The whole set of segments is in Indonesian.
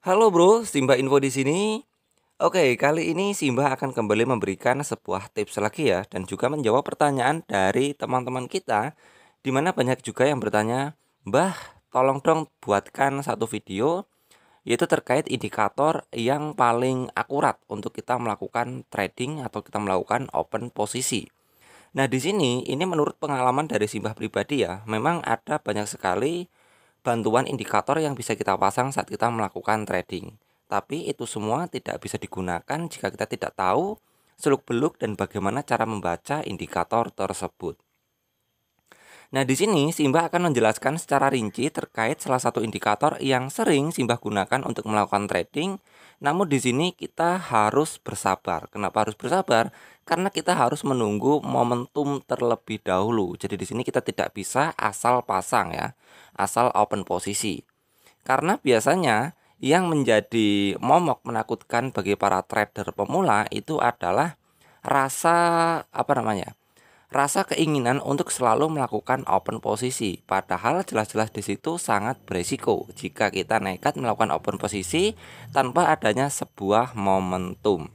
Halo bro, Simba Info di sini. Oke, kali ini Simba akan kembali memberikan sebuah tips lagi ya, dan juga menjawab pertanyaan dari teman-teman kita, di mana banyak juga yang bertanya, Mbah, tolong dong buatkan satu video, yaitu terkait indikator yang paling akurat untuk kita melakukan trading atau kita melakukan open posisi. Nah, di sini ini menurut pengalaman dari Simbah pribadi ya, memang ada banyak sekali bantuan indikator yang bisa kita pasang saat kita melakukan trading. Tapi itu semua tidak bisa digunakan jika kita tidak tahu seluk-beluk dan bagaimana cara membaca indikator tersebut. Nah, di sini Simbah akan menjelaskan secara rinci terkait salah satu indikator yang sering Simbah gunakan untuk melakukan trading. Namun di sini kita harus bersabar. Kenapa harus bersabar? Karena kita harus menunggu momentum terlebih dahulu. Jadi di sini kita tidak bisa asal pasang ya, asal open posisi. Karena biasanya yang menjadi momok menakutkan bagi para trader pemula itu adalah rasa apa namanya? Rasa keinginan untuk selalu melakukan open posisi, padahal jelas-jelas di situ sangat beresiko jika kita nekat melakukan open posisi tanpa adanya sebuah momentum.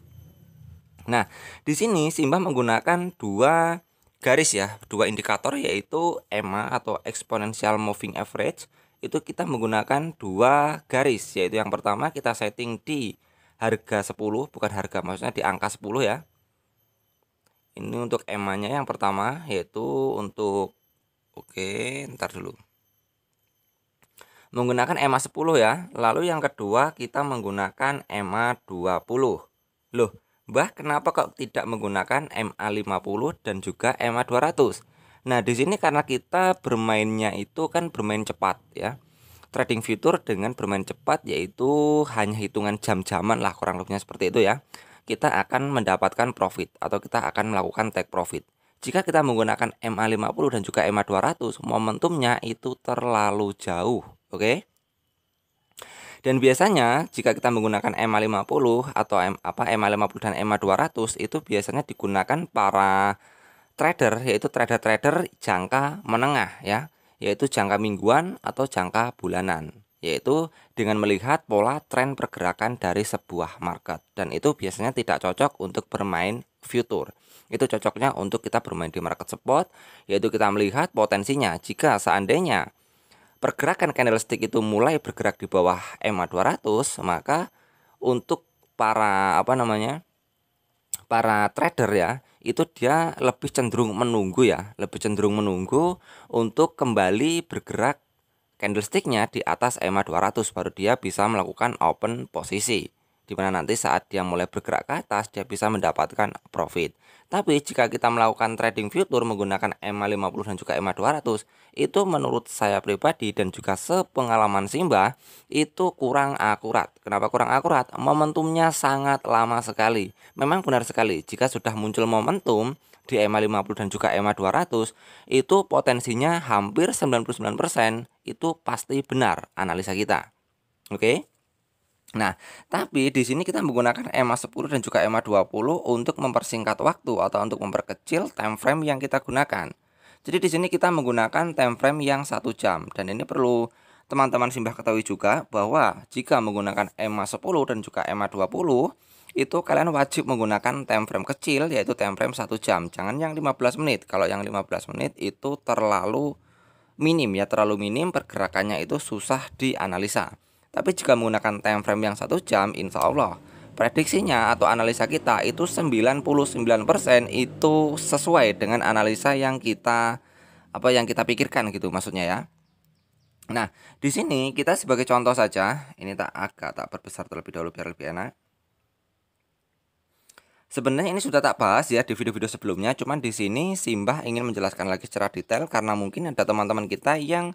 Nah, di sini Simbah menggunakan dua garis ya, dua indikator yaitu EMA atau Exponential Moving Average. Itu kita menggunakan dua garis, yaitu yang pertama kita setting di harga 10, bukan harga maksudnya di angka 10 ya. Ini untuk EMA-nya yang pertama, yaitu untuk ntar dulu. Menggunakan EMA 10 ya. Lalu yang kedua kita menggunakan EMA 20. Loh, Mbah kenapa kok tidak menggunakan MA 50 dan juga MA 200? Nah, di sini karena kita bermainnya itu kan bermain cepat ya. Trading future dengan bermain cepat yaitu hanya hitungan jam-jaman lah kurang lebihnya seperti itu ya. Kita akan mendapatkan profit atau kita akan melakukan take profit. Jika kita menggunakan MA 50 dan juga MA 200, momentumnya itu terlalu jauh, oke? Dan biasanya jika kita menggunakan EMA 50 atau EMA 50 dan EMA 200 itu biasanya digunakan para trader, yaitu trader-trader jangka menengah ya, yaitu jangka mingguan atau jangka bulanan, yaitu dengan melihat pola tren pergerakan dari sebuah market, dan itu biasanya tidak cocok untuk bermain future. Itu cocoknya untuk kita bermain di market spot, yaitu kita melihat potensinya jika seandainya pergerakan candlestick itu mulai bergerak di bawah EMA 200, maka untuk para trader ya, itu dia lebih cenderung menunggu ya, lebih cenderung menunggu untuk kembali bergerak candlesticknya di atas EMA 200 baru dia bisa melakukan open posisi, di mana nanti saat dia mulai bergerak ke atas dia bisa mendapatkan profit. Tapi jika kita melakukan trading future menggunakan EMA 50 dan juga EMA 200, itu menurut saya pribadi dan juga sepengalaman Simba itu kurang akurat. Kenapa kurang akurat? Momentumnya sangat lama sekali. Memang benar sekali, jika sudah muncul momentum di EMA 50 dan juga EMA 200, itu potensinya hampir 99% itu pasti benar analisa kita. Oke? Nah, tapi di sini kita menggunakan EMA 10 dan juga EMA 20 untuk mempersingkat waktu atau untuk memperkecil time frame yang kita gunakan. Jadi di sini kita menggunakan time frame yang 1 jam, dan ini perlu teman-teman Simbah ketahui juga bahwa jika menggunakan EMA 10 dan juga EMA 20 itu kalian wajib menggunakan time frame kecil, yaitu time frame 1 jam. Jangan yang 15 menit. Kalau yang 15 menit itu terlalu minim ya, terlalu minim, pergerakannya itu susah dianalisa. Tapi jika menggunakan time frame yang 1 jam, insya Allah prediksinya atau analisa kita itu 99% itu sesuai dengan analisa yang kita pikirkan gitu maksudnya ya. Nah, di sini kita sebagai contoh saja, ini tak perbesar terlebih dahulu biar lebih enak. Sebenarnya ini sudah tak bahas ya di video-video sebelumnya, cuman di sini Simbah ingin menjelaskan lagi secara detail karena mungkin ada teman-teman kita yang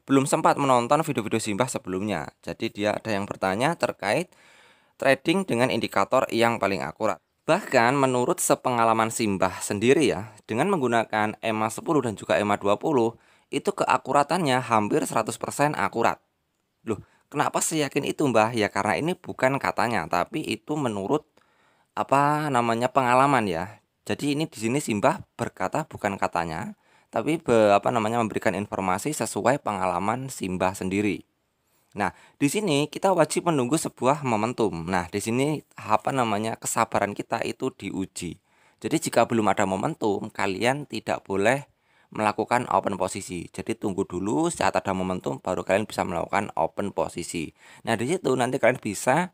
belum sempat menonton video-video Simbah sebelumnya. Jadi dia ada yang bertanya terkait trading dengan indikator yang paling akurat. Bahkan menurut sepengalaman Simbah sendiri ya, dengan menggunakan EMA 10 dan juga EMA 20, itu keakuratannya hampir 100% akurat. Loh, kenapa saya yakin itu Mbah? Ya karena ini bukan katanya, tapi itu menurut pengalaman ya. Jadi ini di sini Simbah berkata bukan katanya, tapi memberikan informasi sesuai pengalaman Simbah sendiri. Nah, di sini kita wajib menunggu sebuah momentum. Nah, di sini kesabaran kita itu diuji. Jadi jika belum ada momentum, kalian tidak boleh melakukan open posisi. Jadi tunggu dulu saat ada momentum baru kalian bisa melakukan open posisi. Nah, di situ nanti kalian bisa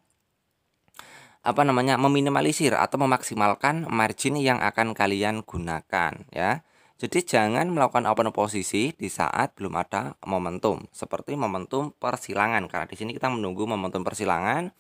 meminimalisir atau memaksimalkan margin yang akan kalian gunakan ya. Jadi jangan melakukan open posisi di saat belum ada momentum, seperti momentum persilangan. Karena di sini kita menunggu momentum persilangan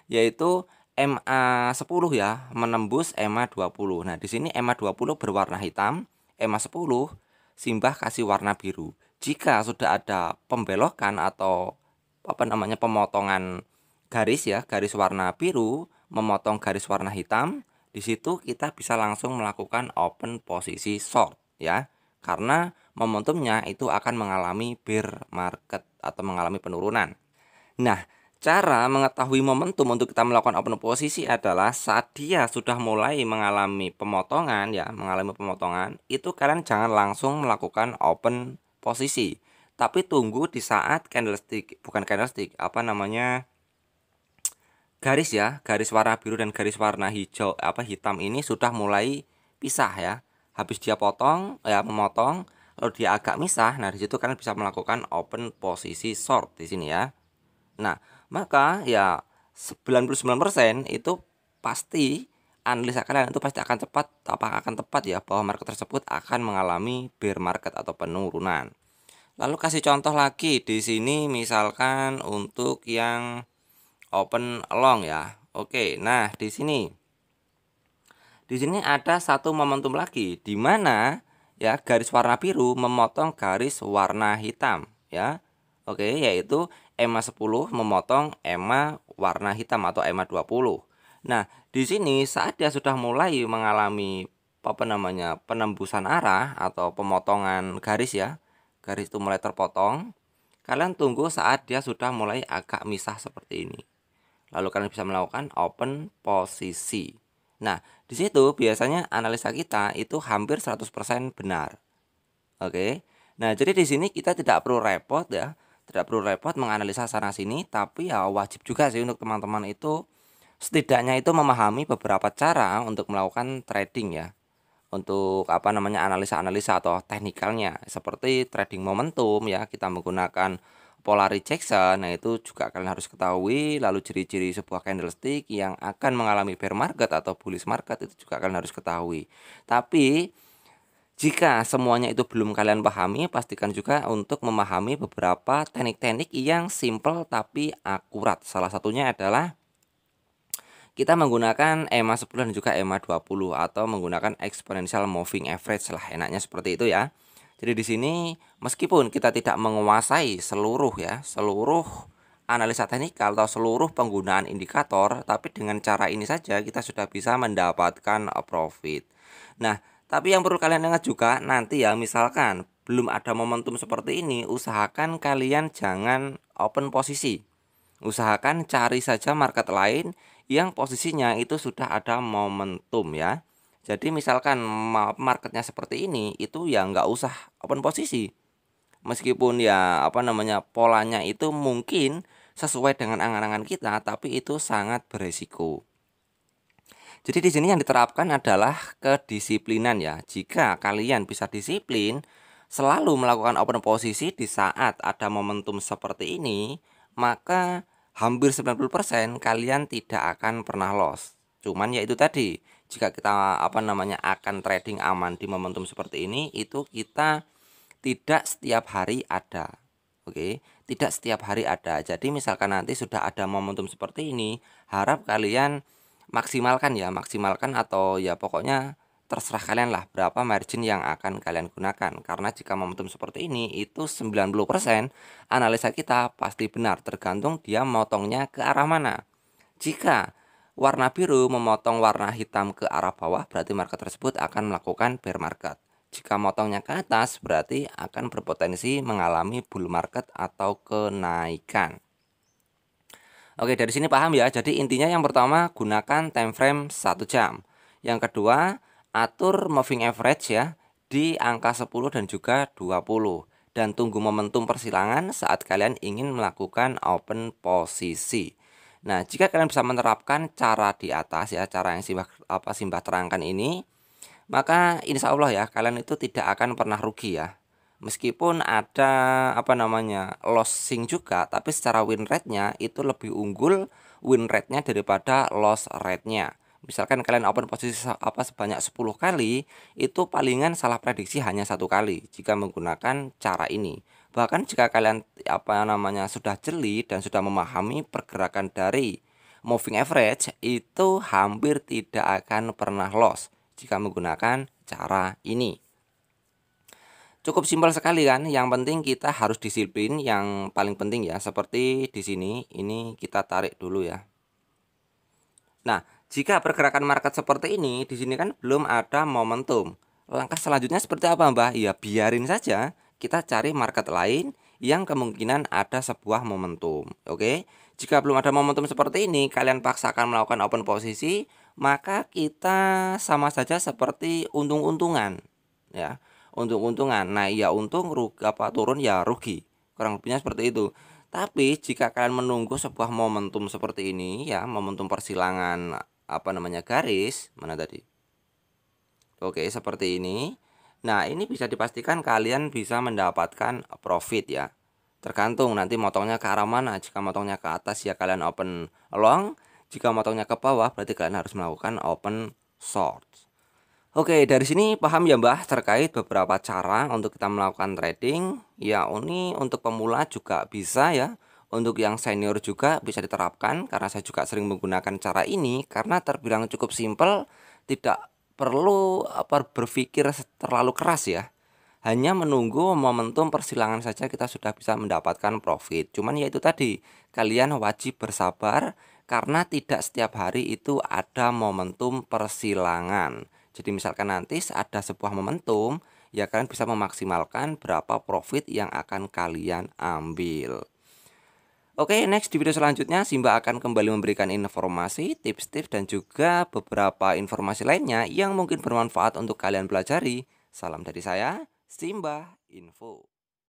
yaitu MA10 ya, menembus MA20. Nah, di sini MA20 berwarna hitam, MA10 Simbah kasih warna biru. Jika sudah ada pembelokan atau pemotongan garis ya, garis warna biru memotong garis warna hitam, di situ kita bisa langsung melakukan open posisi short ya. Karena momentumnya itu akan mengalami bear market atau mengalami penurunan. Nah, cara mengetahui momentum untuk kita melakukan open posisi adalah saat dia sudah mulai mengalami pemotongan ya, itu kalian jangan langsung melakukan open posisi. Tapi tunggu di saat garis ya, garis warna biru dan garis warna hitam ini sudah mulai pisah ya. Habis dia memotong, lalu dia agak misah. Nah, di situ kalian bisa melakukan open posisi short di sini ya. Nah, maka ya 99% itu pasti analisa kalian itu pasti akan tepat ya bahwa market tersebut akan mengalami bear market atau penurunan. Lalu kasih contoh lagi di sini misalkan untuk yang open long ya. Oke, nah di sini ada satu momentum lagi di mana ya garis warna biru memotong garis warna hitam ya. Oke, yaitu EMA10 memotong EMA warna hitam atau EMA20. Nah, di sini saat dia sudah mulai mengalami penembusan arah atau pemotongan garis ya. Garis itu mulai terpotong. Kalian tunggu saat dia sudah mulai agak misah seperti ini. Lalu kalian bisa melakukan open posisi. Nah, di situ biasanya analisa kita itu hampir 100% benar. Oke. Nah, jadi di sini kita tidak perlu repot ya. Tidak perlu repot menganalisa sana sini, tapi ya wajib juga sih untuk teman-teman itu setidaknya itu memahami beberapa cara untuk melakukan trading ya. Untuk analisa-analisa atau teknikalnya seperti trading momentum ya, kita menggunakan polar rejection. Nah, itu juga kalian harus ketahui. Lalu ciri-ciri sebuah candlestick yang akan mengalami bear market atau bullish market itu juga kalian harus ketahui. Tapi jika semuanya itu belum kalian pahami, pastikan juga untuk memahami beberapa teknik-teknik yang simple tapi akurat. Salah satunya adalah kita menggunakan EMA10 dan juga EMA20 atau menggunakan exponential moving average lah, enaknya seperti itu ya. Jadi di sini meskipun kita tidak menguasai seluruh analisa teknikal atau seluruh penggunaan indikator, tapi dengan cara ini saja kita sudah bisa mendapatkan profit. Nah, tapi yang perlu kalian ingat juga nanti ya, misalkan belum ada momentum seperti ini, usahakan kalian jangan open posisi. Usahakan cari saja market lain yang posisinya itu sudah ada momentum ya. Jadi misalkan marketnya seperti ini, itu ya nggak usah open posisi. Meskipun ya polanya itu mungkin sesuai dengan angan-angan kita, tapi itu sangat beresiko. Jadi di sini yang diterapkan adalah kedisiplinan ya. Jika kalian bisa disiplin, selalu melakukan open posisi di saat ada momentum seperti ini, maka hampir 90% kalian tidak akan pernah loss. Cuman ya itu tadi, jika kita akan trading aman di momentum seperti ini, itu kita tidak setiap hari ada. Oke, tidak setiap hari ada. Jadi misalkan nanti sudah ada momentum seperti ini, harap kalian maksimalkan atau ya pokoknya terserah kalian lah berapa margin yang akan kalian gunakan. Karena jika momentum seperti ini itu 90% analisa kita pasti benar, tergantung dia motongnya ke arah mana. Jika warna biru memotong warna hitam ke arah bawah, berarti market tersebut akan melakukan bear market. Jika motongnya ke atas, berarti akan berpotensi mengalami bull market atau kenaikan. Oke, dari sini paham ya. Jadi intinya yang pertama, gunakan time frame 1 jam. Yang kedua, atur moving average ya di angka 10 dan juga 20. dan tunggu momentum persilangan saat kalian ingin melakukan open posisi. Nah, jika kalian bisa menerapkan cara di atas ya, cara yang Simbah terangkan ini, maka insya Allah ya kalian itu tidak akan pernah rugi ya. Meskipun ada losing juga, tapi secara win rate-nya itu lebih unggul win rate-nya daripada loss rate-nya. Misalkan kalian open posisi sebanyak 10 kali, itu palingan salah prediksi hanya 1 kali jika menggunakan cara ini. Bahkan jika kalian sudah jeli dan sudah memahami pergerakan dari moving average, itu hampir tidak akan pernah loss jika menggunakan cara ini. Cukup simpel sekali kan, yang penting kita harus disiplin, yang paling penting ya, seperti di sini, ini kita tarik dulu ya. Nah, jika pergerakan market seperti ini, di sini kan belum ada momentum. Langkah selanjutnya seperti apa, Mbah? Ya biarin saja, kita cari market lain yang kemungkinan ada sebuah momentum. Oke, jika belum ada momentum seperti ini, kalian paksakan melakukan open posisi, maka kita sama saja seperti untung-untungan, ya, untung-untungan. Nah, ya untung, rugi turun ya rugi, kurang lebihnya seperti itu. Tapi jika kalian menunggu sebuah momentum seperti ini ya, momentum persilangan garis, mana tadi? Oke, seperti ini. Nah, ini bisa dipastikan kalian bisa mendapatkan profit ya. Tergantung nanti motongnya ke arah mana. Jika motongnya ke atas ya kalian open long, jika motongnya ke bawah berarti kalian harus melakukan open short. Oke, dari sini paham ya Mbah terkait beberapa cara untuk kita melakukan trading. Ya, ini untuk pemula juga bisa ya. Untuk yang senior juga bisa diterapkan karena saya juga sering menggunakan cara ini karena terbilang cukup simpel, tidak perlu berpikir terlalu keras ya. Hanya menunggu momentum persilangan saja kita sudah bisa mendapatkan profit. Cuman ya itu tadi, kalian wajib bersabar karena tidak setiap hari itu ada momentum persilangan. Jadi misalkan nanti ada sebuah momentum, ya kalian bisa memaksimalkan berapa profit yang akan kalian ambil. Oke, next di video selanjutnya Simbah akan kembali memberikan informasi, tips-tips dan juga beberapa informasi lainnya yang mungkin bermanfaat untuk kalian pelajari. Salam dari saya, Simbah Info.